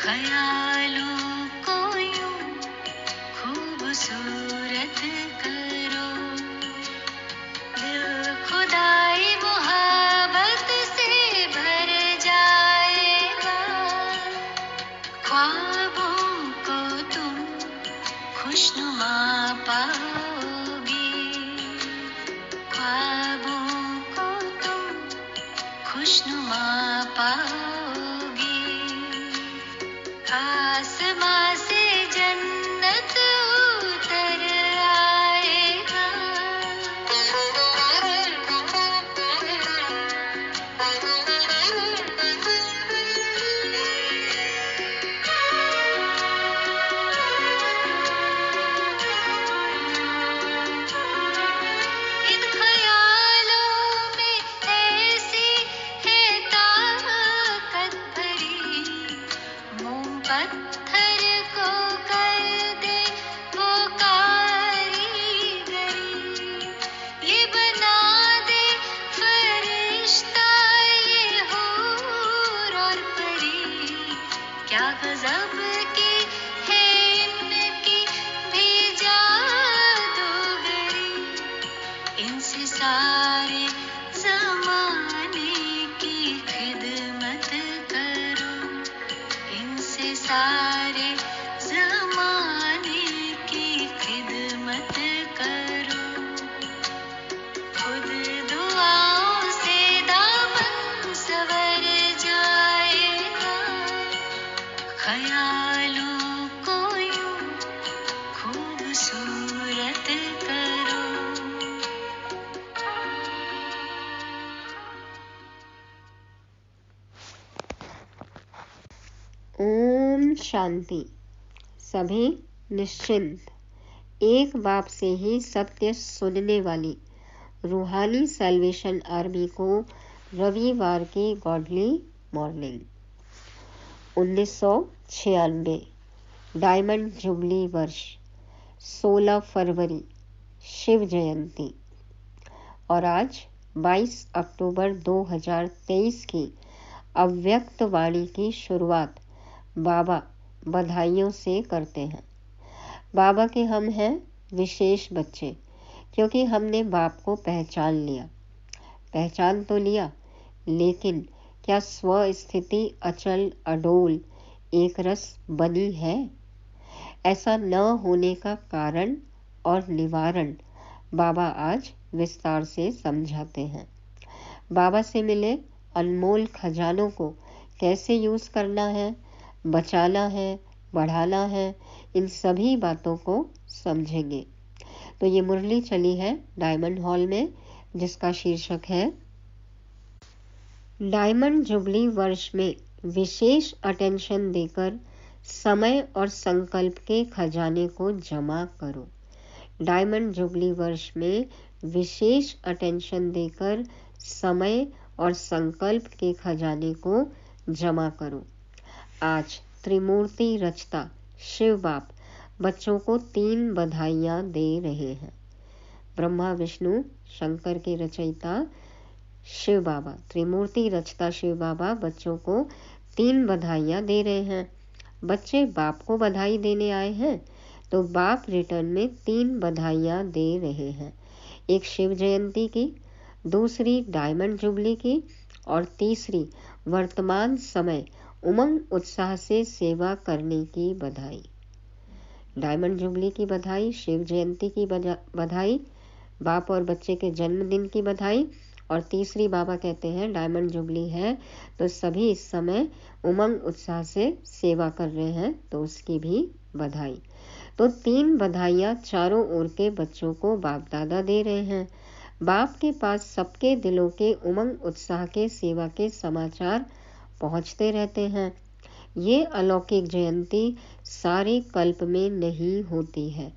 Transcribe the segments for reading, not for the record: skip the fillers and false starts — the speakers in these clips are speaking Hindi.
ख्यालों को यूं खूबसूरत करो, दिल खुदाई मोहब्बत से भर जाएगा। ख्वाबों को तुम खुशनुमा पाओगे, ख्वाबों को तुम खुशनुमा पाओगे। आसमां से जन्नत उतर आएगा। इन ख्यालों में ऐसी है ताकत भरी, मोम पत्थर को कर दे वो कारीगरी। ये बना दे फरिश्ता, ये हूर और परी। क्या गजब की है इनकी भी जादूगरी। इनसे सारे ज़माने की खिदमत करो, इनसे सारे ज़माने की खिदमत करो। खुद दुआओं से दामन संवर जाएगा। ख्यालों को यूं खूबसूरत करो। ओम शांति। सभी निश्चिंत, एक बाप से ही सत्य सुनने वाली रूहानी सैल्वेशन आर्मी को रविवार की गॉडली मॉर्निंग। 1996 डायमंड जुबली वर्ष, 16 फरवरी शिव जयंती। और आज 22 अक्टूबर 2023 की अव्यक्त वाणी की शुरुआत बाबा बधाइयों से करते हैं। बाबा के हम हैं विशेष बच्चे, क्योंकि हमने बाप को पहचान लिया। पहचान तो लिया, लेकिन क्या स्व स्थिति अचल अडोल एक रस बनी है? ऐसा न होने का कारण और निवारण बाबा आज विस्तार से समझाते हैं। बाबा से मिले अनमोल खजानों को कैसे यूज करना है, बचाना है, बढ़ाना है, इन सभी बातों को समझेंगे। तो ये मुरली चली है डायमंड हॉल में, जिसका शीर्षक है डायमंड जुबली वर्ष में विशेष अटेंशन देकर समय और संकल्प के खजाने को जमा करो। डायमंड जुबली वर्ष में विशेष अटेंशन देकर समय और संकल्प के खजाने को जमा करो। आज त्रिमूर्ति रचता शिव बाप बच्चों को 3 बधाइयां दे रहे हैं। ब्रह्मा विष्णु शंकर के रचयिता शिव बाबा, त्रिमूर्ति रचता शिव बाबा बच्चों को 3 बधाइयां दे रहे हैं। बच्चे बाप को बधाई देने आए हैं, तो बाप रिटर्न में 3 बधाइयां दे रहे हैं। एक शिव जयंती की, दूसरी डायमंड जुबली की, और तीसरी वर्तमान समय उमंग उत्साह से सेवा करने की बधाई। डायमंड जुबली की बधाई, शिव जयंती की बधाई, बाप और बच्चे के जन्मदिन की बधाई, और तीसरी बाबा कहते हैं डायमंड जुबली है तो सभी इस समय उमंग उत्साह से सेवा कर रहे हैं, तो उसकी भी बधाई। तो 3 बधाइयां चारों ओर के बच्चों को बाप दादा दे रहे हैं। बाप के पास सबके दिलों के उमंग उत्साह के सेवा के समाचार पहुंचते रहते हैं। ये अलौकिक जयंती सारे कल्प में नहीं होती है,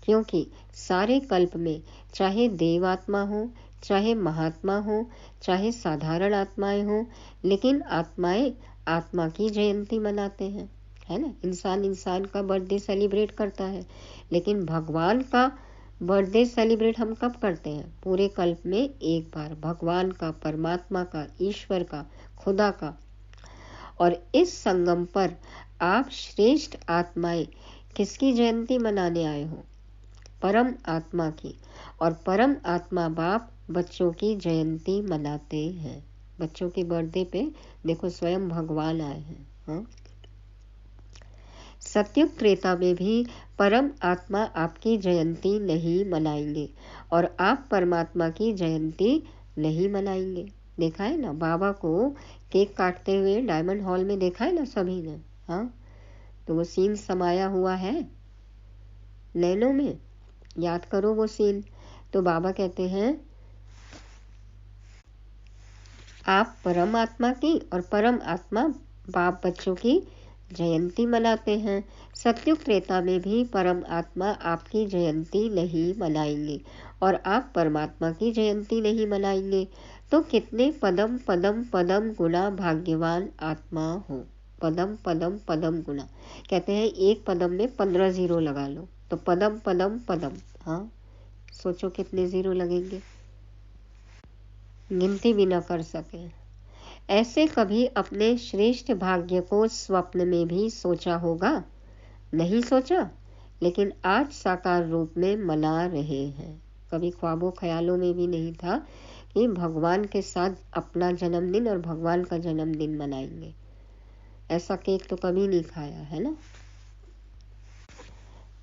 क्योंकि सारे कल्प में चाहे देवात्मा हो, चाहे महात्मा हो, चाहे साधारण आत्माएं हो, लेकिन आत्माएं आत्मा की जयंती मनाते हैं, है ना। इंसान का बर्थडे सेलिब्रेट करता है, लेकिन भगवान का बर्थडे सेलिब्रेट हम कब करते हैं? पूरे कल्प में एक बार, भगवान का, परमात्मा का, ईश्वर का, खुदा का। और इस संगम पर आप श्रेष्ठ आत्माएं किसकी जयंती मनाने आए हो? परम आत्मा की। और परम आत्मा बाप बच्चों की जयंती मनाते हैं। बच्चों की बर्थडे पे देखो स्वयं भगवान आए हैं। हाँ? सत्युग त्रेता में भी परम आत्मा आपकी जयंती नहीं मनाएंगे और आप परमात्मा की जयंती नहीं मनाएंगे। देखा है ना, बाबा को केक काटते हुए डायमंड हॉल में देखा है ना सभी ने। हाँ, तो वो सीन समाया हुआ है नैनों में, याद करो वो सीन। तो बाबा कहते हैं आप परम आत्मा की और परम आत्मा बाप बच्चों की जयंती मनाते हैं। सत्युग त्रेता में भी परम आत्मा आपकी जयंती नहीं मनाएंगे और आप परमात्मा की जयंती नहीं मनाएंगे। तो कितने पदम पदम पदम गुना भाग्यवान आत्मा हो। पदम पदम पदम गुना कहते हैं, एक पदम में 15 जीरो लगा लो, तो पदम पदम पदम। हाँ, सोचो कितने जीरो लगेंगे, गिनती भी ना कर सके। ऐसे कभी अपने श्रेष्ठ भाग्य को स्वप्न में भी सोचा होगा? नहीं सोचा, लेकिन आज साकार रूप में मना रहे हैं। कभी ख्वाबों ख्यालों में भी नहीं था कि भगवान के साथ अपना जन्मदिन और भगवान का जन्मदिन मनाएंगे। ऐसा केक तो कभी नहीं खाया है ना,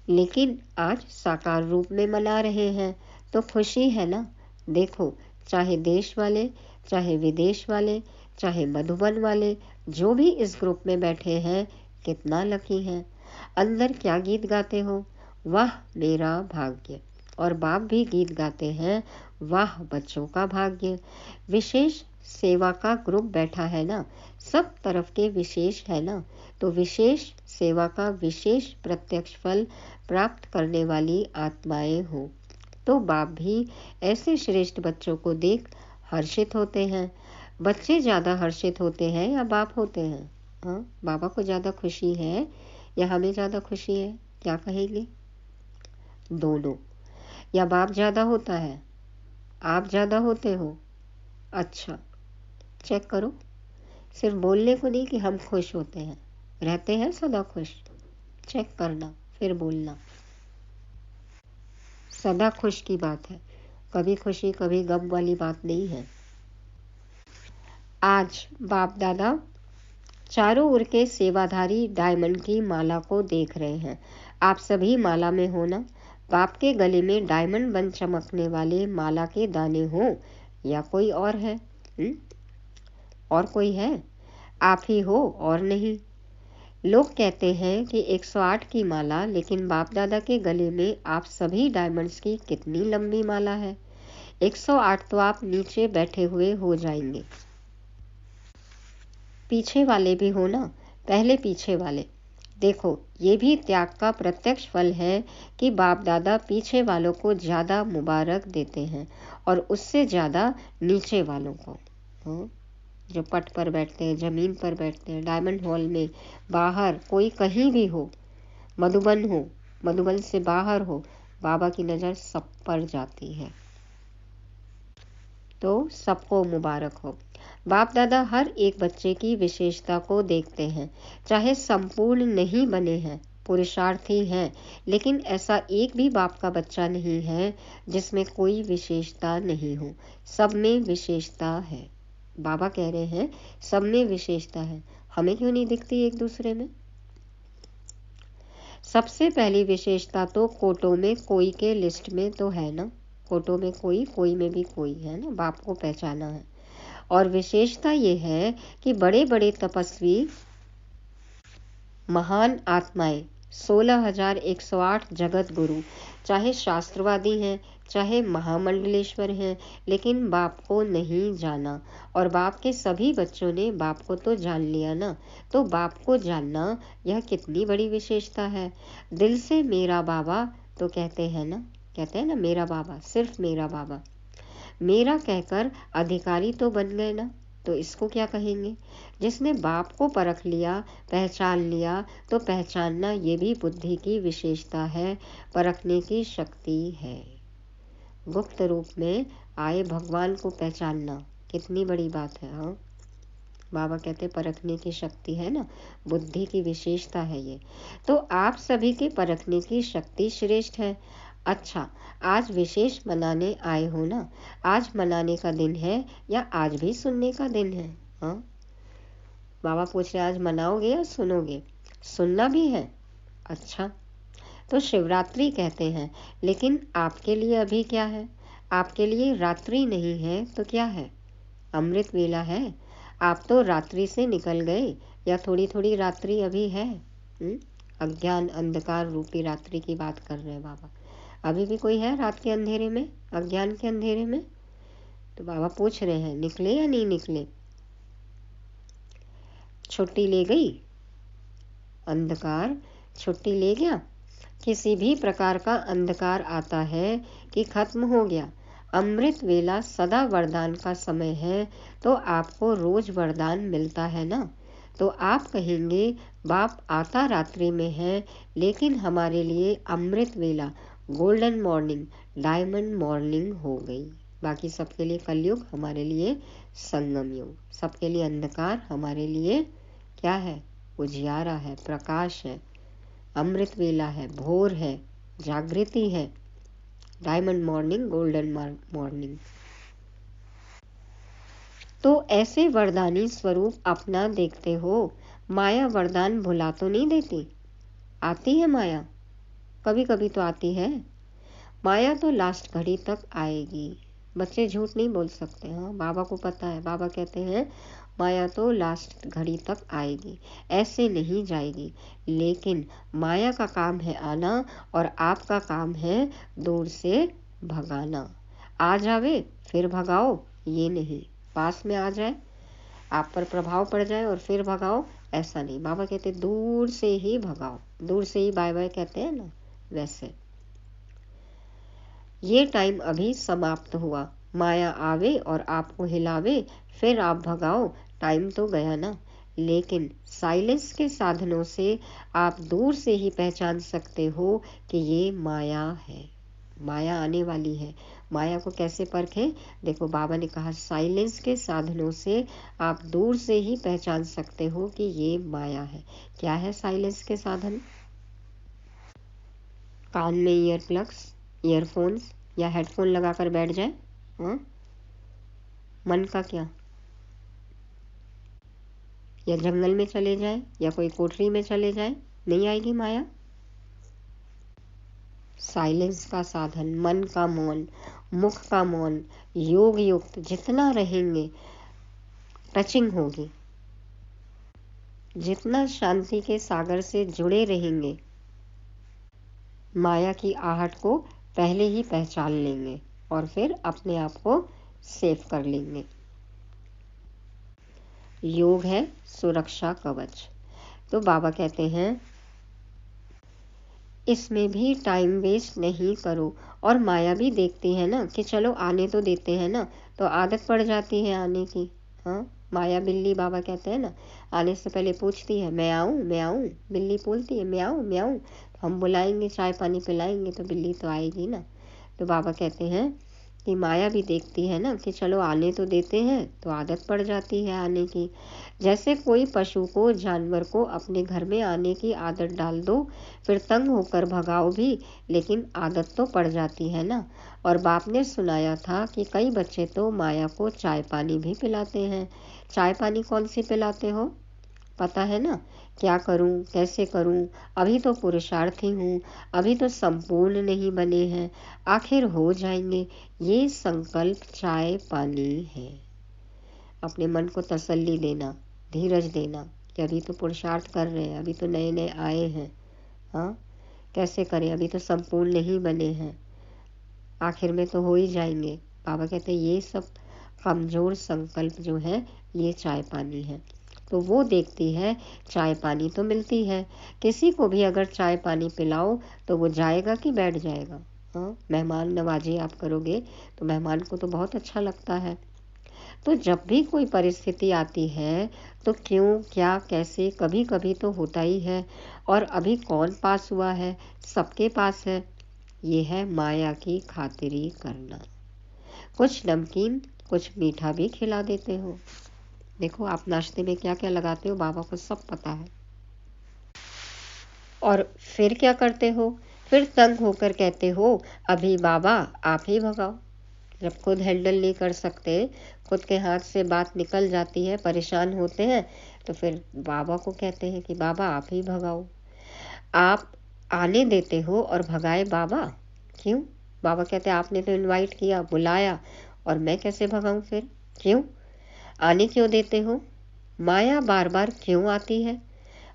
लेकिन आज साकार रूप में मना रहे हैं तो खुशी है ना। देखो, चाहे देश वाले, चाहे विदेश वाले, चाहे मधुबन वाले, जो भी इस ग्रुप में बैठे हैं, कितना लकी हैं। अंदर क्या गीत गाते हो? वाह मेरा भाग्य। और बाप भी गीत गाते हैं, वाह बच्चों का भाग्य। विशेष सेवा का ग्रुप बैठा है ना, सब तरफ के विशेष है ना, तो विशेष सेवा का विशेष प्रत्यक्ष फल प्राप्त करने वाली आत्माएं हो। तो बाप भी ऐसे श्रेष्ठ बच्चों को देख हर्षित होते हैं। बच्चे ज़्यादा हर्षित होते हैं या बाप होते हैं? हाँ, बाबा को ज़्यादा खुशी है या हमें ज़्यादा खुशी है? क्या कहेंगे? दोनों। या बाप ज़्यादा होता है, आप ज़्यादा होते हो? अच्छा, चेक करो। सिर्फ बोलने को नहीं कि हम खुश होते हैं, रहते हैं सदा खुश। चेक करना, फिर बोलना। सदा खुश की बात है, कभी खुशी कभी गम वाली बात नहीं है। आज बाप दादा चारों ओर के सेवाधारी डायमंड की माला को देख रहे हैं। आप सभी माला में हो ना? बाप के गले में डायमंड बन चमकने वाले माला के दाने हो या कोई और है? और कोई है? आप ही हो और नहीं। लोग कहते हैं कि 108 की माला, लेकिन बाप दादा के गले में आप सभी डायमंड्स की कितनी लंबी माला है। 108 तो आप नीचे बैठे हुए हो जाएंगे। पीछे वाले भी हो ना, पहले पीछे वाले। देखो, ये भी त्याग का प्रत्यक्ष फल है कि बाप दादा पीछे वालों को ज़्यादा मुबारक देते हैं और उससे ज़्यादा नीचे वालों को। जो पट पर बैठते हैं, ज़मीन पर बैठते हैं, डायमंड हॉल में, बाहर, कोई कहीं भी हो, मधुबन हो, मधुबन से बाहर हो, बाबा की नज़र सब पर जाती है। तो सबको मुबारक हो। बाप दादा हर एक बच्चे की विशेषता को देखते हैं, चाहे संपूर्ण नहीं बने हैं, पुरुषार्थी हैं, लेकिन ऐसा एक भी बाप का बच्चा नहीं है जिसमें कोई विशेषता नहीं हो। सब में विशेषता है। बाबा कह रहे हैं सब में विशेषता है, हमें क्यों नहीं दिखती एक दूसरे में? सबसे पहली विशेषता तो कोटों में कोई के लिस्ट में तो है ना। कोटों में कोई, कोई में भी कोई है ना, बाप को पहचाना है। और विशेषता ये है कि बड़े बड़े तपस्वी महान आत्माएं 16,108 जगत गुरु, चाहे शास्त्रवादी हैं, चाहे महामंडलेश्वर हैं, लेकिन बाप को नहीं जाना। और बाप के सभी बच्चों ने बाप को तो जान लिया ना। तो बाप को जानना यह कितनी बड़ी विशेषता है। दिल से मेरा बाबा तो कहते हैं ना, मेरा बाबा, सिर्फ मेरा बाबा। मेरा कहकर अधिकारी तो बन गए ना, तो इसको क्या कहेंगे? जिसने बाप को परख लिया, पहचान लिया, तो पहचानना ये भी बुद्धि की विशेषता है, परखने की शक्ति है। गुप्त रूप में आए भगवान को पहचानना कितनी बड़ी बात है। हाँ, बाबा कहते परखने की शक्ति है ना, बुद्धि की विशेषता है ये। तो आप सभी के परखने की शक्ति श्रेष्ठ है। अच्छा, आज विशेष मनाने आए हो ना, आज मनाने का दिन है या आज भी सुनने का दिन है? हाँ, बाबा पूछ रहे आज मनाओगे या सुनोगे? सुनना भी है। अच्छा, तो शिवरात्रि कहते हैं, लेकिन आपके लिए अभी क्या है? आपके लिए रात्रि नहीं है तो क्या है? अमृत वेला है। आप तो रात्रि से निकल गए या थोड़ी थोड़ी रात्रि अभी है? अज्ञान अंधकार रूपी रात्रि की बात कर रहे हैं बाबा। अभी भी कोई है रात के अंधेरे में, अज्ञान के अंधेरे में? तो बाबा पूछ रहे हैं निकले या नहीं निकले? छुट्टी ले गई अंधकार, छुट्टी ले गया? किसी भी प्रकार का अंधकार आता है कि खत्म हो गया? अमृत वेला सदा वरदान का समय है, तो आपको रोज वरदान मिलता है ना। तो आप कहेंगे बाप आता रात्रि में है, लेकिन हमारे लिए अमृत वेला, गोल्डन मॉर्निंग, डायमंड मॉर्निंग हो गई। बाकी सबके लिए कलयुग, हमारे लिए संगम युग। सबके लिए अंधकार, हमारे लिए क्या है? उजियारा है, प्रकाश है, अमृत वेला है, भोर है, जागृति है, डायमंड मॉर्निंग, गोल्डन मॉर्निंग। तो ऐसे वरदानी स्वरूप अपना देखते हो। माया वरदान भुला तो नहीं देती? आती है माया, कभी कभी तो आती है। माया तो लास्ट घड़ी तक आएगी। बच्चे झूठ नहीं बोल सकते। हाँ, बाबा को पता है। बाबा कहते हैं माया तो लास्ट घड़ी तक आएगी, ऐसे नहीं जाएगी। लेकिन माया का काम है आना और आपका काम है दूर से भगाना। आ जावे फिर भगाओ, ये नहीं। पास में आ जाए, आप पर प्रभाव पड़ जाए और फिर भगाओ, ऐसा नहीं। बाबा कहते दूर से ही भगाओ, दूर से ही बाय बाय कहते हैं ना, वैसे। ये टाइम अभी समाप्त हुआ। माया आवे और आपको हिलावे, फिर आप भगाओ, टाइम तो गया ना। लेकिन साइलेंस के साधनों से आप दूर से ही पहचान सकते हो कि ये माया है, माया आने वाली है। माया को कैसे परखें? देखो, बाबा ने कहा साइलेंस के साधनों से आप दूर से ही पहचान सकते हो कि ये माया है। क्या है साइलेंस के साधन? कान में ईयर प्लग्स, ईयरफोन्स या हेडफोन लगाकर बैठ जाए। हाँ? मन का क्या? या जंगल में चले जाए या कोई कोठरी में चले जाए, नहीं आएगी माया। साइलेंस का साधन, मन का मौन, मुख का मौन, योग युक्त जितना रहेंगे, टचिंग होगी, जितना शांति के सागर से जुड़े रहेंगे, माया की आहट को पहले ही पहचान लेंगे और फिर अपने आप को सेफ कर लेंगे। योग है सुरक्षा कवच। तो बाबा कहते हैं इसमें भी टाइम वेस्ट नहीं करो। और माया भी देखती है ना कि चलो आने तो देते हैं ना, तो आदत पड़ जाती है आने की। हाँ, माया बिल्ली, बाबा कहते हैं ना, आने से पहले पूछती है मैं आऊँ मैं आऊँ। बिल्ली बोलती है मैं आऊँ मैं आऊँ, तो हम बुलाएंगे, चाय पानी पिलाएंगे तो बिल्ली तो आएगी ना। तो बाबा कहते हैं कि माया भी देखती है ना कि चलो आने तो देते हैं, तो आदत पड़ जाती है आने की। जैसे कोई पशु को, जानवर को अपने घर में आने की आदत डाल दो, फिर तंग होकर भगाओ भी, लेकिन आदत तो पड़ जाती है ना। और बाप ने सुनाया था कि कई बच्चे तो माया को चाय पानी भी पिलाते हैं। चाय पानी कौन सी पिलाते हो? पता है ना, क्या करूं, कैसे करूं, अभी तो पुरुषार्थी हूँ, अभी तो संपूर्ण नहीं बने हैं, आखिर हो जाएंगे। ये संकल्प चाय पानी है। अपने मन को तसल्ली देना, धीरज देना कि अभी तो पुरुषार्थ कर रहे हैं, अभी तो नए नए आए हैं। हाँ, कैसे करें, अभी तो संपूर्ण नहीं बने हैं, आखिर में तो हो ही जाएंगे। बाबा कहते हैं ये सब कमजोर संकल्प जो है, ये चाय पानी है। तो वो देखती है, चाय पानी तो मिलती है। किसी को भी अगर चाय पानी पिलाओ तो वो जाएगा कि बैठ जाएगा? हाँ, मेहमान नवाजी आप करोगे तो मेहमान को तो बहुत अच्छा लगता है। तो जब भी कोई परिस्थिति आती है तो क्यों, क्या, कैसे, कभी कभी तो होता ही है। और अभी कौन पास हुआ है? सबके पास है। ये है माया की खातिरी करना। कुछ नमकीन, कुछ मीठा भी खिला देते हो। देखो आप नाश्ते में क्या क्या लगाते हो, बाबा को सब पता है। और फिर क्या करते हो? फिर तंग होकर कहते हो अभी बाबा आप ही भगाओ। जब खुद हैंडल नहीं कर सकते, खुद के हाथ से बात निकल जाती है, परेशान होते हैं, तो फिर बाबा को कहते हैं कि बाबा आप ही भगाओ। आप आने देते हो और भगाए बाबा, क्यों? बाबा कहते हैं आपने तो इनवाइट किया, बुलाया, और मैं कैसे भगाऊं फिर? क्यों आने क्यों देते हो? माया बार बार क्यों आती है?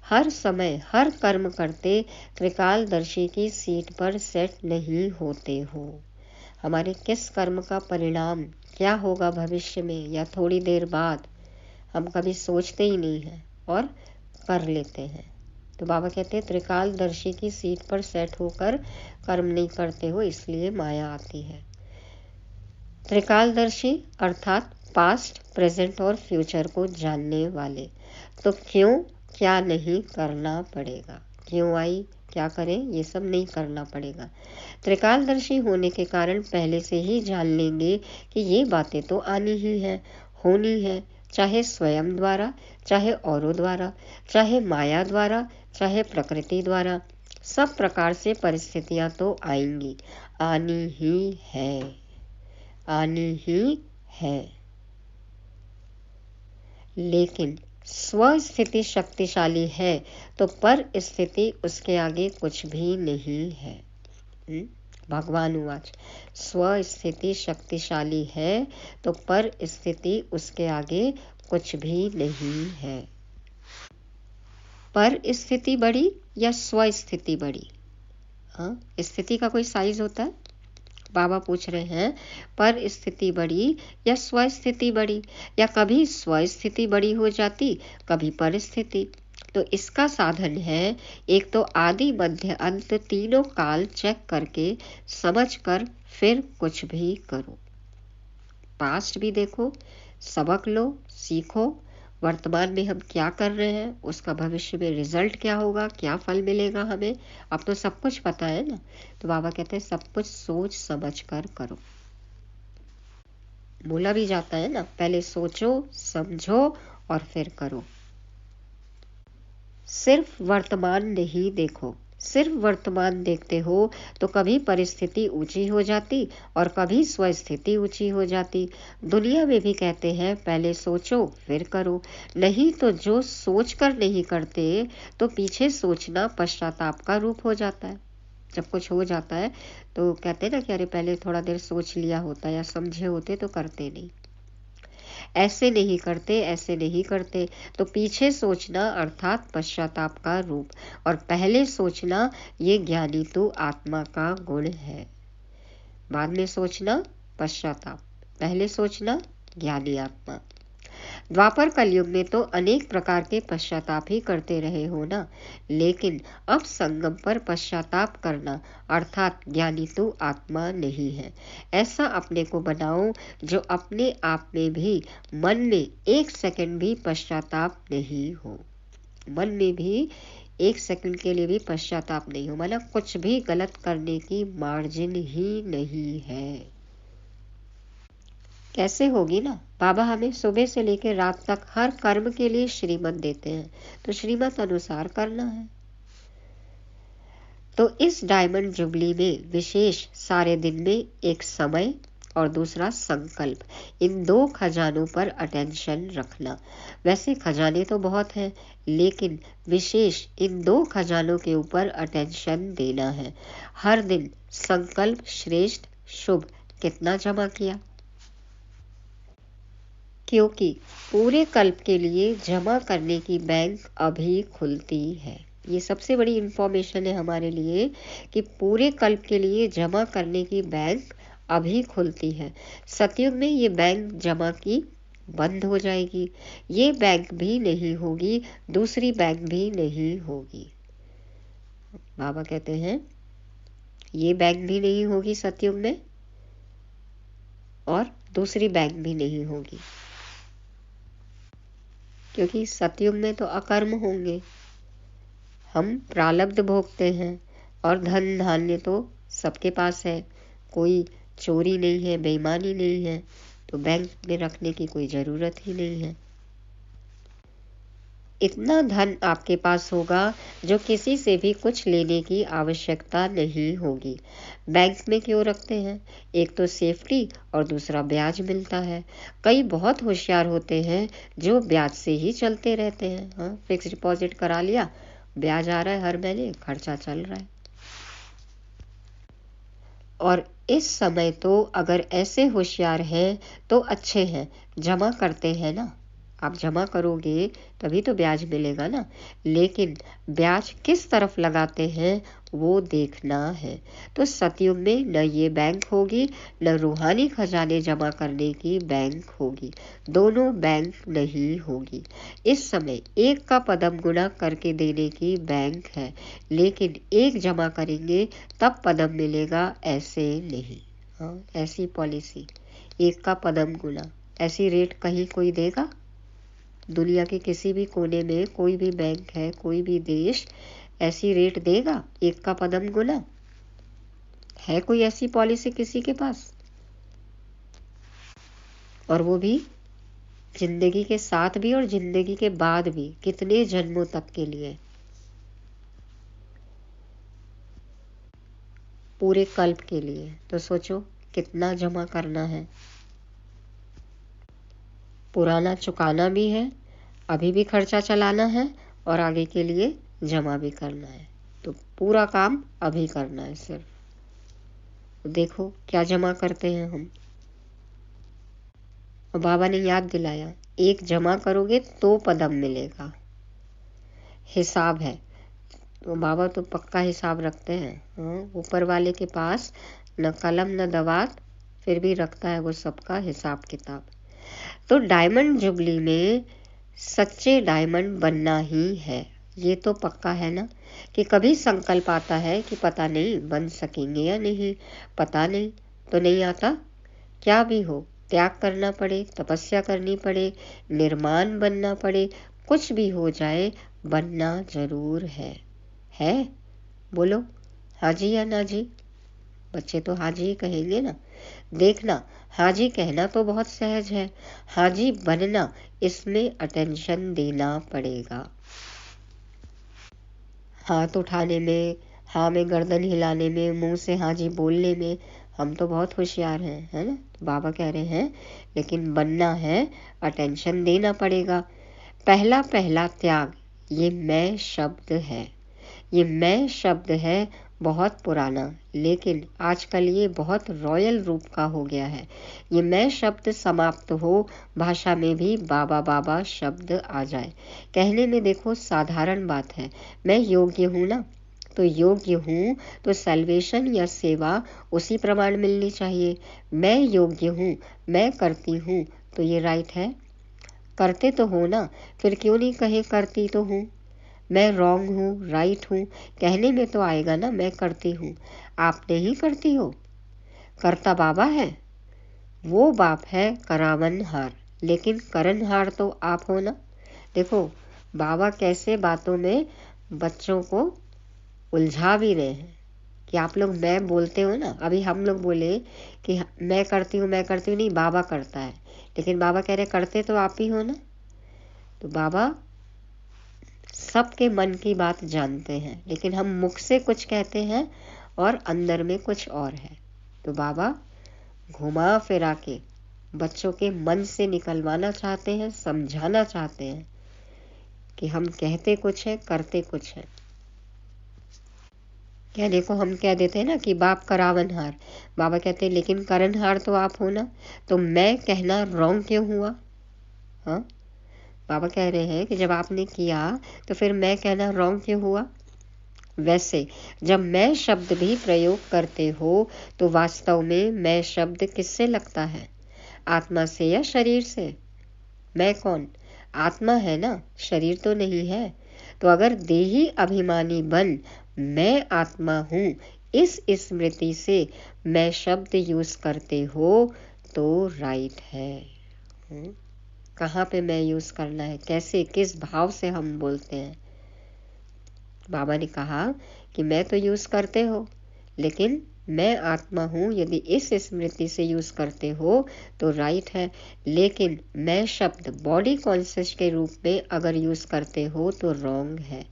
हर समय हर कर्म करते त्रिकालदर्शी की सीट पर सेट नहीं होते हो। हमारे किस कर्म का परिणाम क्या होगा भविष्य में या थोड़ी देर बाद, हम कभी सोचते ही नहीं हैं और कर लेते हैं। तो बाबा कहते हैं त्रिकालदर्शी की सीट पर सेट होकर कर्म नहीं करते हो, इसलिए माया आती है। त्रिकालदर्शी अर्थात पास्ट, प्रेजेंट और फ्यूचर को जानने वाले। तो क्यों क्या नहीं करना पड़ेगा? क्यों आई, क्या करें, ये सब नहीं करना पड़ेगा। त्रिकालदर्शी होने के कारण पहले से ही जान लेंगे कि ये बातें तो आनी ही है, होनी है, चाहे स्वयं द्वारा, चाहे औरों द्वारा, चाहे माया द्वारा, चाहे प्रकृति द्वारा। सब प्रकार से परिस्थितियां तो आएंगी, आनी ही है, आनी ही है। लेकिन स्वस्थिति शक्तिशाली है तो पर स्थिति उसके आगे कुछ भी नहीं है। भगवान उवाच स्वस्थिति शक्तिशाली है तो पर स्थिति उसके आगे कुछ भी नहीं है। पर स्थिति बड़ी या स्वस्थिति बड़ी? हाँ, स्थिति का कोई साइज होता है? बाबा पूछ रहे हैं पर स्थिति बड़ी या स्वस्थिति बड़ी, या कभी स्वस्थिति बड़ी हो जाती, कभी परिस्थिति। तो इसका साधन है, एक तो आदि मध्य अंत तीनों काल चेक करके समझ कर फिर कुछ भी करो। पास्ट भी देखो, सबक लो, सीखो, वर्तमान में हम क्या कर रहे हैं, उसका भविष्य में रिजल्ट क्या होगा, क्या फल मिलेगा हमें, अब तो सब कुछ पता है ना। तो बाबा कहते हैं सब कुछ सोच समझ कर करो। बोला भी जाता है ना, पहले सोचो समझो और फिर करो। सिर्फ वर्तमान नहीं देखो, सिर्फ वर्तमान देखते हो तो कभी परिस्थिति ऊंची हो जाती और कभी स्वस्थिति ऊंची हो जाती। दुनिया में भी कहते हैं पहले सोचो फिर करो, नहीं तो जो सोच कर नहीं करते तो पीछे सोचना पश्चाताप का रूप हो जाता है। जब कुछ हो जाता है तो कहते हैं ना कि अरे पहले थोड़ा देर सोच लिया होता या समझे होते तो करते नहीं। ऐसे नहीं करते, ऐसे नहीं करते, तो पीछे सोचना अर्थात पश्चाताप का रूप, और पहले सोचना ये ज्ञानी तो आत्मा का गुण है। बाद में सोचना पश्चाताप, पहले सोचना ज्ञानी आत्मा। द्वापर कलयुग में तो अनेक प्रकार के पश्चाताप ही करते रहे हो ना, लेकिन अब संगम पर पश्चाताप करना अर्थात ज्ञानी तो आत्मा नहीं है। ऐसा अपने को बनाओ जो अपने आप में भी मन में एक सेकंड भी पश्चाताप नहीं हो, मन में भी एक सेकंड के लिए भी पश्चाताप नहीं हो, मतलब कुछ भी गलत करने की मार्जिन ही नहीं है। कैसे होगी ना, बाबा हमें सुबह से लेकर रात तक हर कर्म के लिए श्रीमत देते हैं, तो श्रीमत अनुसार करना है। तो इस डायमंड जुबली में विशेष सारे दिन में एक समय और दूसरा संकल्प, इन दो खजानों पर अटेंशन रखना। वैसे खजाने तो बहुत हैं, लेकिन विशेष इन दो खजानों के ऊपर अटेंशन देना है। हर दिन संकल्प श्रेष्ठ शुभ कितना जमा किया, क्योंकि पूरे कल्प के लिए जमा करने की बैंक अभी खुलती है। ये सबसे बड़ी इंफॉर्मेशन है हमारे लिए कि पूरे कल्प के लिए जमा करने की बैंक अभी खुलती है। सतयुग में ये बैंक जमा की बंद हो जाएगी, ये बैंक भी नहीं होगी, दूसरी बैंक भी नहीं होगी। बाबा कहते हैं ये बैंक भी नहीं होगी सतयुग में और दूसरी बैंक भी नहीं होगी, क्योंकि सतयुग में तो अकर्म होंगे, हम प्रारब्ध भोगते हैं और धन धान्य तो सबके पास है, कोई चोरी नहीं है, बेईमानी नहीं है, तो बैंक में रखने की कोई ज़रूरत ही नहीं है। इतना धन आपके पास होगा जो किसी से भी कुछ लेने की आवश्यकता नहीं होगी। बैंक में क्यों रखते हैं? एक तो सेफ्टी और दूसरा ब्याज मिलता है। कई बहुत होशियार होते हैं जो ब्याज से ही चलते रहते हैं। हाँ, फिक्स डिपॉजिट करा लिया, ब्याज आ रहा है हर महीने, खर्चा चल रहा है। और इस समय तो अगर ऐसे होशियार हैं तो अच्छे हैं, जमा करते हैं ना। आप जमा करोगे तभी तो ब्याज मिलेगा ना। लेकिन ब्याज किस तरफ लगाते हैं वो देखना है। तो सतयुग में न ये बैंक होगी, न रूहानी खजाने जमा करने की बैंक होगी। दोनों बैंक नहीं होगी। इस समय एक का पदम गुना करके देने की बैंक है, लेकिन एक जमा करेंगे तब पदम मिलेगा, ऐसे नहीं। हाँ, ऐसी पॉलिसी एक का पदम गुना, ऐसी रेट कहीं कोई देगा? दुनिया के किसी भी कोने में कोई भी बैंक है, कोई भी देश ऐसी रेट देगा एक का पदम गुना? है कोई ऐसी पॉलिसी किसी के पास? और वो भी जिंदगी के साथ भी और जिंदगी के बाद भी, कितने जन्मों तक के लिए, पूरे कल्प के लिए। तो सोचो कितना जमा करना है। पुराना चुकाना भी है, अभी भी खर्चा चलाना है और आगे के लिए जमा भी करना है। तो पूरा काम अभी करना है सिर्फ। देखो क्या जमा करते हैं हम। और बाबा ने याद दिलाया, एक जमा करोगे तो पदम मिलेगा। हिसाब है तो बाबा तो पक्का हिसाब रखते हैं। ऊपर वाले के पास न कलम न दवात, फिर भी रखता है वो सबका हिसाब किताब। तो डायमंड जुबली में सच्चे डायमंड बनना ही है, ये तो पक्का है ना। कि कभी संकल्प आता है कि पता नहीं बन सकेंगे या नहीं, पता नहीं तो नहीं आता। क्या भी हो, त्याग करना पड़े, तपस्या करनी पड़े, निर्माण बनना पड़े, कुछ भी हो जाए, बनना जरूर है? बोलो हाँ जी या ना जी। बच्चे तो हाँ जी कहेंगे ना। देखना, हाँ जी कहना तो बहुत सहज है, हाँ जी बनना इसमें अटेंशन देना पड़ेगा। हाथ उठाने में, हाँ में गर्दन हिलाने में, मुंह से हाँ जी बोलने में हम तो बहुत होशियार हैं, है ना। तो बाबा कह रहे हैं लेकिन बनना है, अटेंशन देना पड़ेगा। पहला पहला त्याग ये मैं शब्द है। ये मैं शब्द है बहुत पुराना, लेकिन आजकल ये बहुत रॉयल रूप का हो गया है। ये मैं शब्द समाप्त हो, भाषा में भी बाबा बाबा शब्द आ जाए। कहने में देखो साधारण बात है, मैं योग्य हूँ ना, तो योग्य हूँ तो सैल्वेशन या सेवा उसी प्रमाण मिलनी चाहिए। मैं योग्य हूँ, मैं करती हूँ, तो ये राइट है। करते तो हो ना, फिर क्यों नहीं कहे करती तो हूँ। मैं रॉन्ग हूँ, राइट हूँ, कहने में तो आएगा ना मैं करती हूँ। आप नहीं करती हो, करता बाबा है। वो बाप है करावनहार, लेकिन करनहार तो आप हो ना। देखो बाबा कैसे बातों में बच्चों को उलझा भी रहे हैं कि आप लोग मैं बोलते हो ना। अभी हम लोग बोले कि मैं करती हूँ नहीं, बाबा करता है, लेकिन बाबा कह रहे करते तो आप ही हो ना। तो बाबा सबके मन की बात जानते हैं, लेकिन हम मुख से कुछ कहते हैं और अंदर में कुछ और है। तो बाबा घुमा फिरा के बच्चों के मन से निकलवाना चाहते हैं, समझाना चाहते हैं कि हम कहते कुछ है, करते कुछ है। कहने को हम कह देते हैं ना कि बाप करावनहार, बाबा कहते हैं लेकिन करनहार तो आप हो ना। तो मैं कहना रॉन्ग क्यों हुआ? हाँ, बाबा कह रहे हैं कि जब आपने किया तो फिर मैं कहना रॉन्ग क्यों हुआ? वैसे जब मैं शब्द भी प्रयोग करते हो तो वास्तव में मैं शब्द किससे लगता है? आत्मा से या शरीर से? मैं कौन? आत्मा है ना, शरीर तो नहीं है। तो अगर देही अभिमानी बन मैं आत्मा हूँ इस स्मृति से मैं शब्द यूज करते हो तो राइट है। कहाँ पे मैं यूज करना है, कैसे, किस भाव से हम बोलते हैं। बाबा ने कहा कि मैं तो यूज करते हो, लेकिन मैं आत्मा हूँ यदि इस स्मृति से यूज करते हो तो राइट है, लेकिन मैं शब्द बॉडी कॉन्शियस के रूप में अगर यूज करते हो तो रॉन्ग है।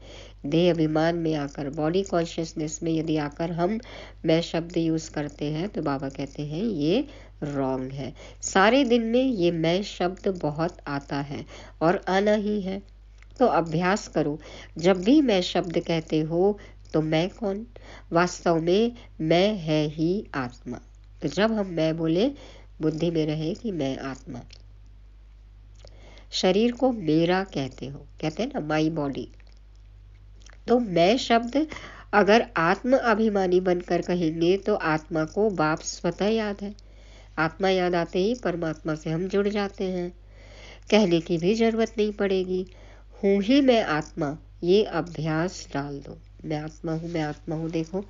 देह अभिमान में आकर, बॉडी कॉन्शियसनेस में यदि आकर हम मैं शब्द यूज करते हैं तो बाबा कहते हैं ये रॉन्ग है। सारे दिन में ये मैं शब्द बहुत आता है और आना ही है, तो अभ्यास करो। जब भी मैं शब्द कहते हो तो मैं कौन? वास्तव में मैं है ही आत्मा। तो जब हम मैं बोले, बुद्धि में रहे कि मैं आत्मा। शरीर को मेरा कहते हो, कहते हैं ना माई बॉडी। तो मैं शब्द अगर आत्म अभिमानी बनकर कहेंगे तो आत्मा को बाप स्वतः याद है। आत्मा याद आते ही परमात्मा से हम जुड़ जाते हैं, कहने की भी जरूरत नहीं पड़ेगी। हूँ ही मैं आत्मा, ये अभ्यास डाल दो। मैं आत्मा हूँ, मैं आत्मा हूँ। देखो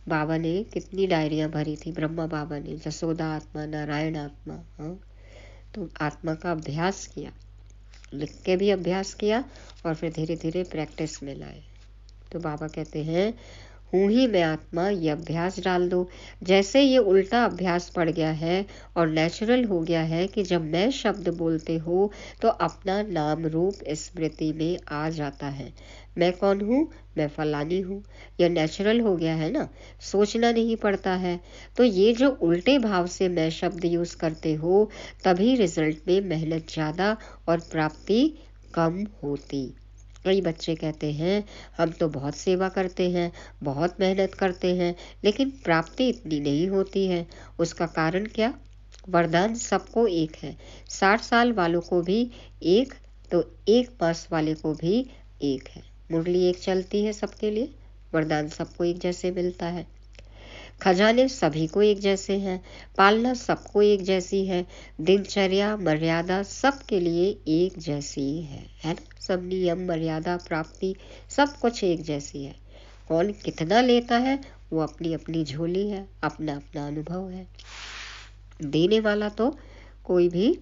बाबा ने कितनी डायरियां भरी थी, ब्रह्मा बाबा ने, जसोदा आत्मा, नारायण आत्मा। हाँ, तो आत्मा का अभ्यास किया, लिख के भी अभ्यास किया और फिर धीरे धीरे प्रैक्टिस में लाए। तो बाबा कहते हैं हूँ ही मैं आत्मा, ये अभ्यास डाल दो। जैसे ये उल्टा अभ्यास पड़ गया है और नेचुरल हो गया है कि जब मैं शब्द बोलते हो तो अपना नाम रूप स्मृति में आ जाता है। मैं कौन हूँ? मैं फलानी हूँ। यह नेचुरल हो गया है ना, सोचना नहीं पड़ता है। तो ये जो उल्टे भाव से मैं शब्द यूज करते हो तभी रिजल्ट में मेहनत ज़्यादा और प्राप्ति कम होती। कई बच्चे कहते हैं हम तो बहुत सेवा करते हैं, बहुत मेहनत करते हैं, लेकिन प्राप्ति इतनी नहीं होती है। उसका कारण क्या? वरदान सबको एक है। 60 साल वालों को भी एक, तो 1 मास वाले को भी एक है। मुरली एक चलती है सबके लिए, वरदान सबको एक जैसे मिलता है। खजाने सभी को एक जैसे हैं, पालना सबको एक जैसी है, दिनचर्या मर्यादा सबके लिए एक जैसी है ना? सब नियम मर्यादा प्राप्ति सब कुछ एक जैसी है। कौन कितना लेता है वो अपनी अपनी झोली है, अपना अपना अनुभव है। देने वाला तो कोई भी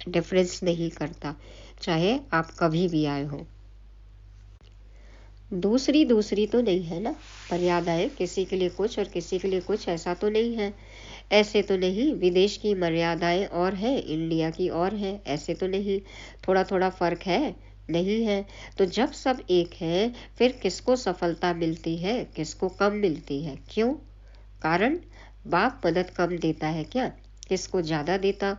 डिफरेंस नहीं करता, चाहे आप कभी भी आए हो। दूसरी तो नहीं है ना, मर्यादाएं किसी के लिए कुछ और किसी के लिए कुछ, ऐसा तो नहीं है। ऐसे तो नहीं विदेश की मर्यादाएं और है, इंडिया की और है, ऐसे तो नहीं। थोड़ा थोड़ा फर्क है, नहीं है। तो जब सब एक है फिर किसको सफलता मिलती है, किसको कम मिलती है? क्यों? कारण बाप मदद कम देता है क्या? किसको ज्यादा देता,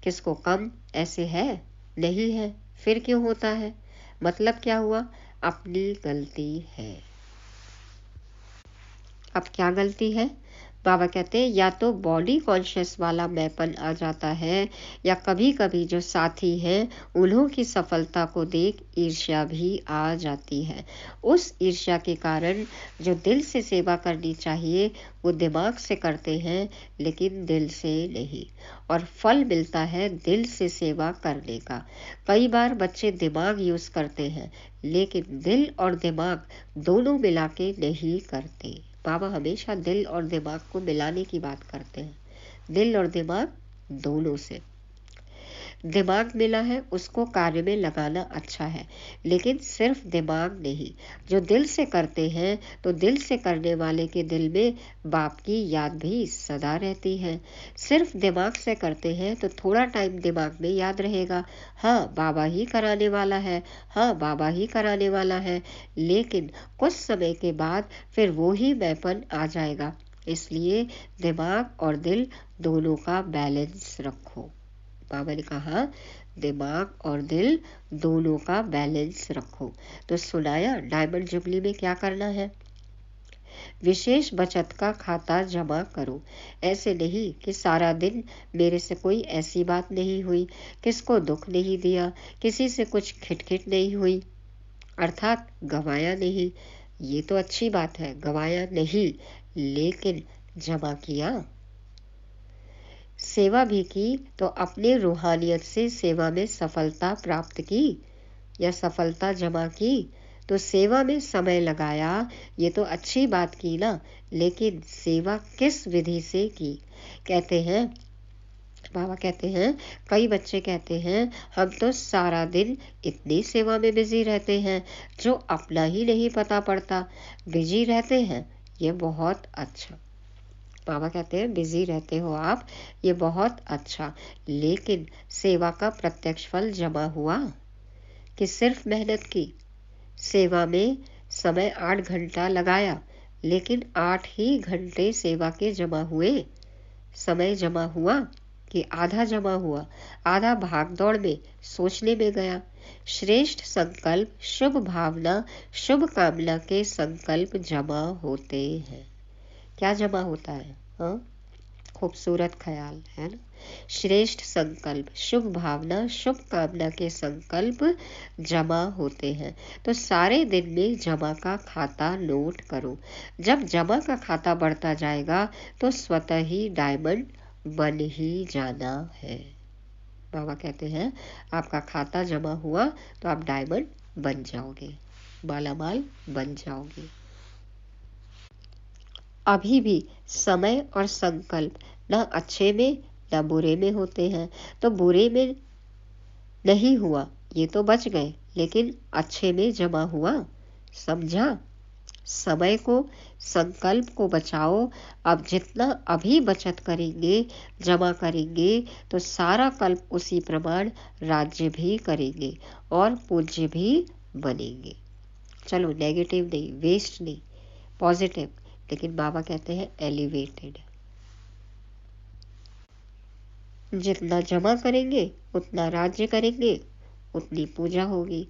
किसको कम, ऐसे है? नहीं है। फिर क्यों होता है? मतलब क्या हुआ? अपनी गलती है। अब क्या गलती है? बाबा कहते हैं या तो बॉडी कॉन्शियस वाला मैपन आ जाता है, या कभी कभी जो साथी हैं उन्हों की सफलता को देख ईर्ष्या भी आ जाती है। उस ईर्ष्या के कारण जो दिल से सेवा करनी चाहिए वो दिमाग से करते हैं, लेकिन दिल से नहीं, और फल मिलता है दिल से सेवा करने का। कई बार बच्चे दिमाग यूज करते हैं लेकिन दिल और दिमाग दोनों मिला के नहीं करते। बाबा हमेशा दिल और दिमाग को मिलाने की बात करते हैं, दिल और दिमाग दोनों से। दिमाग मिला है उसको कार्य में लगाना अच्छा है, लेकिन सिर्फ दिमाग नहीं। जो दिल से करते हैं तो दिल से करने वाले के दिल में बाप की याद भी सदा रहती है। सिर्फ दिमाग से करते हैं तो थोड़ा टाइम दिमाग में याद रहेगा, हाँ बाबा ही कराने वाला है, हाँ बाबा ही कराने वाला है, लेकिन कुछ समय के बाद फिर वो ही मैपन आ जाएगा। इसलिए दिमाग और दिल दोनों का बैलेंस रखो। बाबा ने कहा दिमाग और दिल दोनों का बैलेंस रखो। तो सुनाया डायमंड जुबली में क्या करना है? विशेष बचत का खाता जमा करो। ऐसे नहीं कि सारा दिन मेरे से कोई ऐसी बात नहीं हुई, किसको दुख नहीं दिया, किसी से कुछ खिटखिट नहीं हुई, अर्थात गवाया नहीं। ये तो अच्छी बात है, गवाया नहीं, लेकिन जमा किया। सेवा भी की तो अपने रूहानियत से सेवा में सफलता प्राप्त की, या सफलता जमा की तो सेवा में समय लगाया, ये तो अच्छी बात की ना, लेकिन सेवा किस विधि से की? कहते हैं बाबा कहते हैं कई बच्चे कहते हैं हम तो सारा दिन इतनी सेवा में बिजी रहते हैं जो अपना ही नहीं पता पड़ता। बिजी रहते हैं, ये बहुत अच्छा। बाबा कहते हैं बिजी रहते हो आप, ये बहुत अच्छा, लेकिन सेवा का प्रत्यक्ष फल जमा हुआ कि सिर्फ मेहनत की? सेवा में समय 8 घंटा लगाया, लेकिन 8 ही घंटे सेवा के जमा हुए? समय जमा हुआ कि आधा जमा हुआ, आधा भाग दौड़ में सोचने में गया? श्रेष्ठ संकल्प, शुभ भावना, शुभ कामना के संकल्प जमा होते हैं। क्या जमा होता है? हाँ, खूबसूरत ख्याल है ना। श्रेष्ठ संकल्प, शुभ भावना, शुभ कामना के संकल्प जमा होते हैं। तो सारे दिन में जमा का खाता नोट करो। जब जमा का खाता बढ़ता जाएगा तो स्वतः ही डायमंड बन ही जाना है। बाबा कहते हैं आपका खाता जमा हुआ तो आप डायमंड बन जाओगे, मालामाल बन जाओगे। अभी भी समय और संकल्प न अच्छे में न बुरे में होते हैं। तो बुरे में नहीं हुआ, ये तो बच गए, लेकिन अच्छे में जमा हुआ। समझा? समय को, संकल्प को बचाओ। अब जितना अभी बचत करेंगे, जमा करेंगे, तो सारा कल्प उसी प्रमाण राज्य भी करेंगे और पूज्य भी बनेंगे। चलो, नेगेटिव नहीं, वेस्ट नहीं, पॉजिटिव, लेकिन बाबा कहते हैं एलिवेटेड। जितना जमा करेंगे उतना राज्य करेंगे, उतनी पूजा होगी।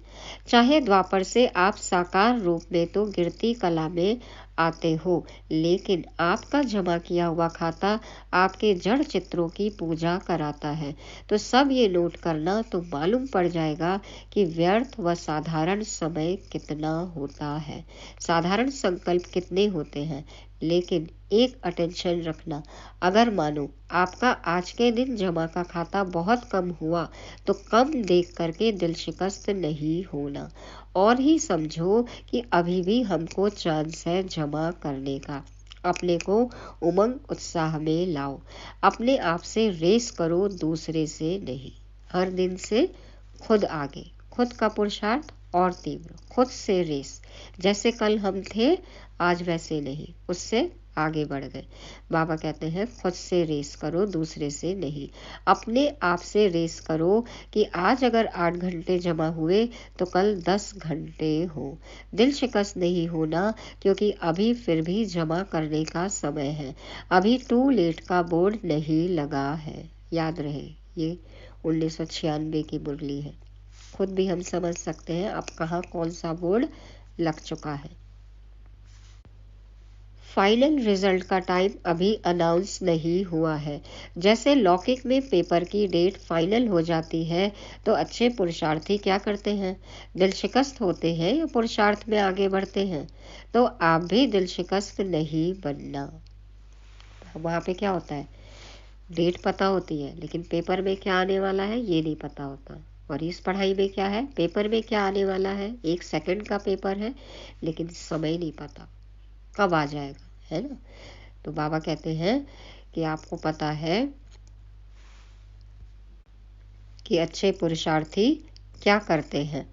चाहे द्वापर से आप साकार रूप में तो गिरती कला में आते हो, लेकिन आपका जमा किया हुआ खाता आपके जड़ चित्रों की पूजा कराता है। तो सब ये नोट करना तो मालूम पड़ जाएगा कि व्यर्थ व साधारण समय कितना होता है, साधारण संकल्प कितने होते हैं। लेकिन एक अटेंशन रखना, अगर मानो आपका आज के दिन जमा का खाता बहुत कम हुआ तो कम देख करके दिल शिकस्त नहीं होना, और ही समझो कि अभी भी हमको चांस है जमा करने का। अपने को उमंग उत्साह में लाओ, अपने आप से रेस करो, दूसरे से नहीं। हर दिन से खुद आगे, खुद का पुरुषार्थ और तीव्र, खुद से रेस। जैसे कल हम थे आज वैसे नहीं, उससे आगे बढ़ गए। बाबा कहते हैं खुद से रेस करो, दूसरे से नहीं। अपने आप से रेस करो कि आज अगर 8 घंटे जमा हुए तो कल 10 घंटे हो। दिल शिकस्त नहीं होना, क्योंकि अभी फिर भी जमा करने का समय है। अभी टू लेट का बोर्ड नहीं लगा है। याद रहे, ये 1996 की मुरली है। खुद भी हम समझ सकते हैं अब कहाँ कौन सा बोर्ड लग चुका है। फाइनल रिजल्ट का टाइम अभी अनाउंस नहीं हुआ है। जैसे लौकिक में पेपर की डेट फाइनल हो जाती है तो अच्छे पुरुषार्थी क्या करते हैं? दिल शिकस्त होते हैं या पुरुषार्थ में आगे बढ़ते हैं? तो आप भी दिल शिकस्त नहीं बनना। वहाँ पे क्या होता है, डेट पता होती है, लेकिन पेपर में क्या आने वाला है ये नहीं पता होता। और इस पढ़ाई में क्या है, पेपर में क्या आने वाला है, 1 सेकंड का पेपर है, लेकिन समय नहीं पता कब आ जाएगा, है ना। तो बाबा कहते हैं कि आपको पता है कि अच्छे पुरुषार्थी क्या करते हैं,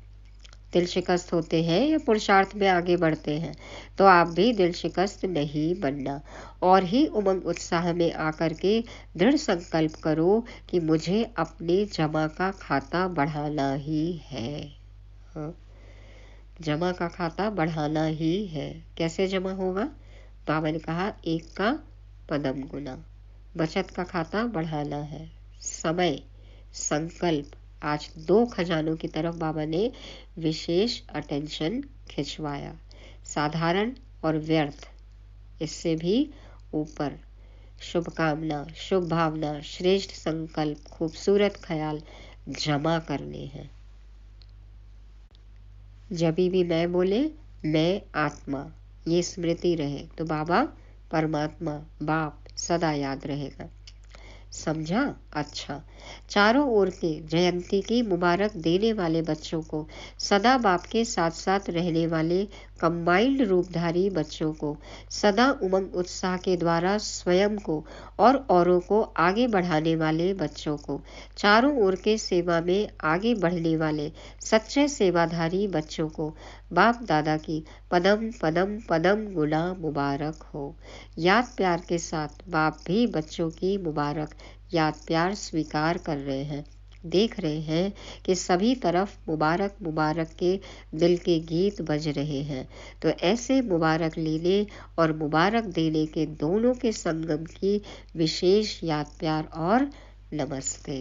दिल शिकस्त होते हैं या पुरुषार्थ में आगे बढ़ते हैं। तो आप भी दिल शिकस्त नहीं बनना, और ही उमंग उत्साह में आकर के दृढ़ संकल्प करो कि मुझे अपने जमा का खाता बढ़ाना ही है। हाँ, जमा का खाता बढ़ाना ही है। कैसे जमा होगा? बाबा ने कहा 1 का पदम गुना। बचत का खाता बढ़ाना है। समय, संकल्प, आज 2 खजानों की तरफ बाबा ने विशेष अटेंशन खिंचवाया। साधारण और व्यर्थ, इससे भी ऊपर शुभकामना, शुभ भावना, श्रेष्ठ संकल्प, खूबसूरत ख्याल जमा करने हैं। जब भी मैं बोले मैं आत्मा, ये स्मृति रहे तो बाबा परमात्मा, बाप सदा याद रहेगा। समझा? अच्छा, चारों ओर के जयंती की मुबारक देने वाले बच्चों को, सदा बाप के साथ साथ रहने वाले कंबाइंड रूपधारी बच्चों को, सदा उमंग उत्साह के द्वारा स्वयं को और औरों को आगे बढ़ाने वाले बच्चों को, चारों ओर के सेवा में आगे बढ़ने वाले सच्चे सेवाधारी बच्चों को बाप दादा की पदम पदम पदम गुना मुबारक हो। याद प्यार के साथ बाप भी बच्चों की मुबारक याद प्यार स्वीकार कर रहे हैं। देख रहे हैं कि सभी तरफ मुबारक मुबारक के दिल के गीत बज रहे हैं। तो ऐसे मुबारक लेने और मुबारक देने के दोनों के संगम की विशेष याद प्यार और नमस्ते।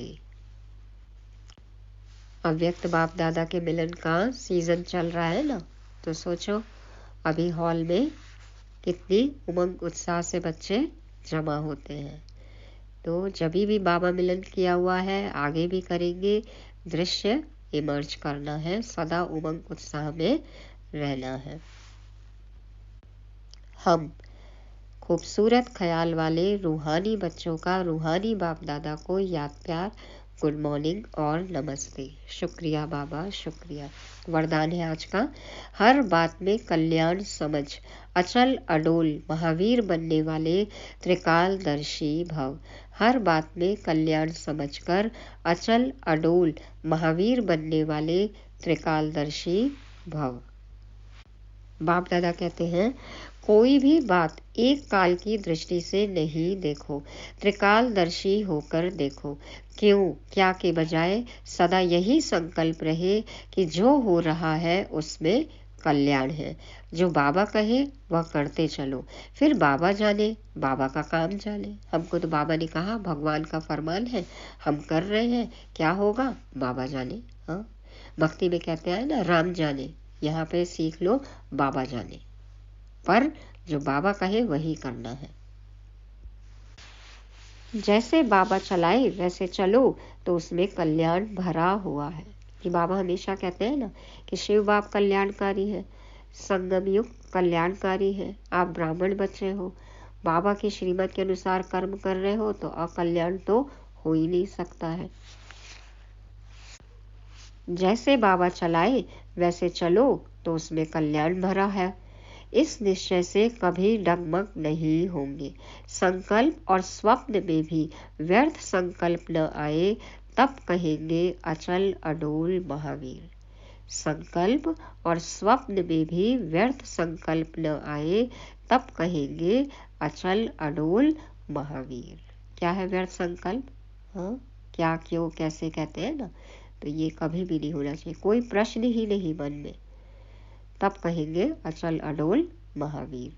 अव्यक्त बाप दादा के मिलन का सीजन चल रहा है ना, तो सोचो अभी हॉल में कितनी उमंग उत्साह से बच्चे जमा होते हैं। तो जब भी बाबा मिलन किया हुआ है, आगे भी करेंगे, दृश्य इमर्ज करना है, सदा उमंग उत्साह में रहना है। हम खूबसूरत ख्याल वाले रूहानी बच्चों का रूहानी बाप दादा को याद प्यार गुड मॉर्निंग और नमस्ते। शुक्रिया बाबा, शुक्रिया। वरदान है आज का, हर बात में कल्याण समझ, अचल अडोल महावीर बनने वाले त्रिकालदर्शी भव। हर बात में कल्याण समझकर अचल अडोल महावीर बनने वाले त्रिकालदर्शी भव। बाप दादा कहते हैं, कोई भी बात एक काल की दृष्टि से नहीं देखो, त्रिकालदर्शी होकर देखो। क्यों क्या के बजाय सदा यही संकल्प रहे कि जो हो रहा है उसमें कल्याण है। जो बाबा कहे वह करते चलो, फिर बाबा जाने, बाबा का काम जाने। हमको तो बाबा ने कहा, भगवान का फरमान है, हम कर रहे हैं, क्या होगा बाबा जाने। हाँ, भक्ति में कहते हैं ना, राम जाने, यहाँ पे सीख लो बाबा जाने, पर जो बाबा कहे वही करना है। जैसे बाबा चलाए वैसे चलो, तो उसमें कल्याण भरा हुआ है। कि बाबा हमेशा कहते हैं ना कि शिव बाप कल्याणकारी है, संगम युग कल्याणकारी है। आप ब्राह्मण बच्चे हो, बाबा की श्रीमत के अनुसार कर्म कर रहे हो, तो अकल्याण तो हो ही नहीं सकता है। जैसे बाबा चलाए वैसे चलो, तो उसमें कल्याण भरा है। इस निश्चय से कभी डगमग नहीं होंगे। संकल्प और स्वप्न में भी व्यर्थ संकल्प न आए, तब कहेंगे अचल अडोल महावीर। संकल्प और स्वप्न में भी व्यर्थ संकल्प न आए, तब कहेंगे अचल अडोल महावीर। क्या है व्यर्थ संकल्प? हाँ, क्या क्यों कैसे कहते हैं ना, तो ये कभी भी नहीं होना चाहिए, कोई प्रश्न ही नहीं मन में, तब कहेंगे अचल अडोल महावीर।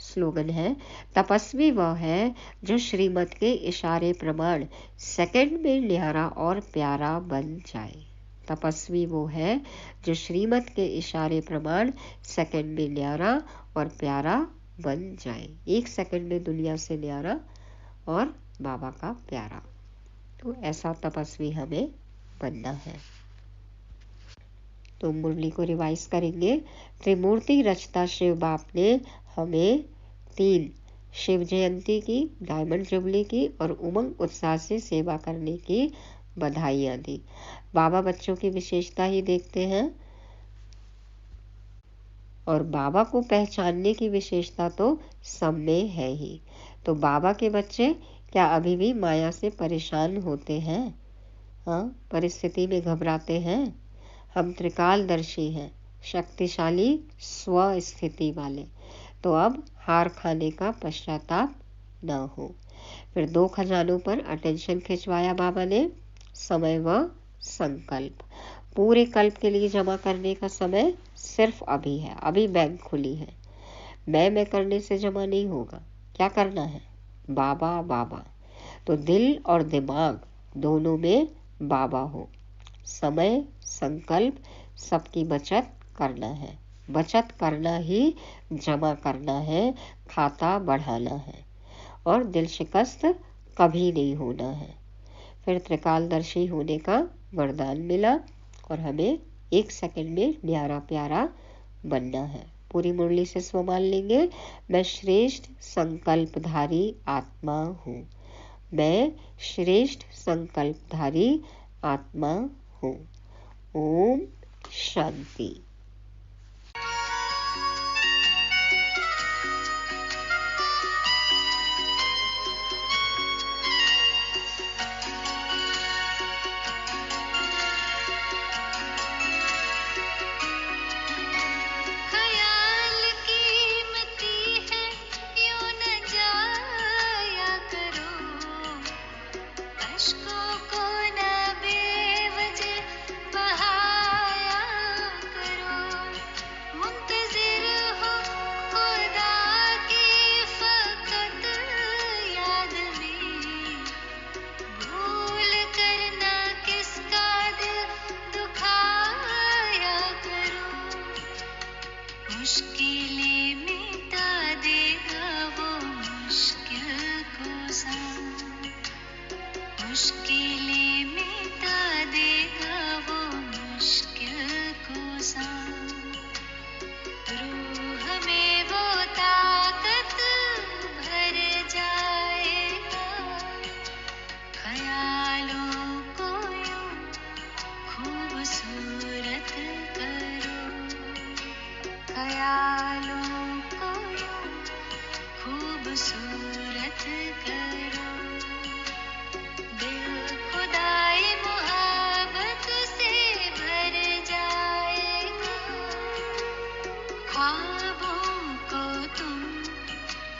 स्लोगन है, तपस्वी वह है जो श्रीमत के इशारे प्रमाण सेकंड में न्यारा और प्यारा बन जाए। तपस्वी वो है जो श्रीमत के इशारे प्रमाण सेकंड में न्यारा और प्यारा बन जाए। एक सेकंड में दुनिया से न्यारा और बाबा का प्यारा। तो ऐसा तपस्वी हमें बनना है। तो मुरली को रिवाइज करेंगे। त्रिमूर्ति रचता शिव बाप ने हमें 3 शिव जयंती की, डायमंड जुबली की और उमंग उत्साह से सेवा करने की बधाइयाँ दी। बाबा बच्चों की विशेषता ही देखते हैं, और बाबा को पहचानने की विशेषता तो सब में है ही। तो बाबा के बच्चे क्या अभी भी माया से परेशान होते हैं? हाँ, परिस्थिति में घबराते हैं? हम त्रिकालदर्शी हैं, शक्तिशाली स्व स्थिति वाले। तो अब हार खाने का पश्चाताप न हो। फिर 2 खजानों पर अटेंशन खिंचवाया बाबा ने। समय व संकल्प, पूरे कल्प के लिए जमा करने का समय सिर्फ अभी है। अभी बैंक खुली है, मैं करने से जमा नहीं होगा। क्या करना है? बाबा बाबा। तो दिल और दिमाग दोनों में बाबा हो। समय संकल्प सबकी बचत करना है। बचत करना ही जमा करना है, खाता बढ़ाना है, और दिल शिकस्त कभी नहीं होना है। फिर त्रिकालदर्शी होने का वरदान मिला, और हमें 1 सेकंड में न्यारा प्यारा बनना है। पूरी मुरली से स्वमान लेंगे। मैं श्रेष्ठ संकल्पधारी आत्मा हूँ, मैं श्रेष्ठ संकल्पधारी आत्मा हूँ। ओम शांति।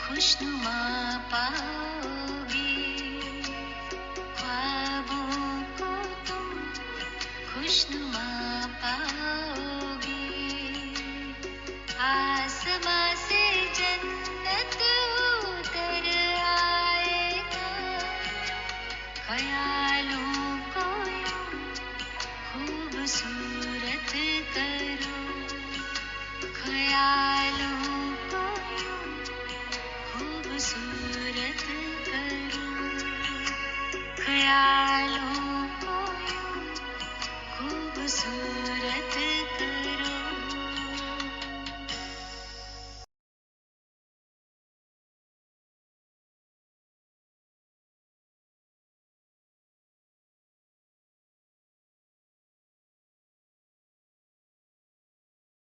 खुशनुमा पाओगे, ख्वाबों को तुम खुशनुमा पाओगे। आसमां से जन्नत उतर आएगा, ख्यालों को यूं खूबसूरत करो, ख्यालों को यूं खूबसूरत करो, ख्याल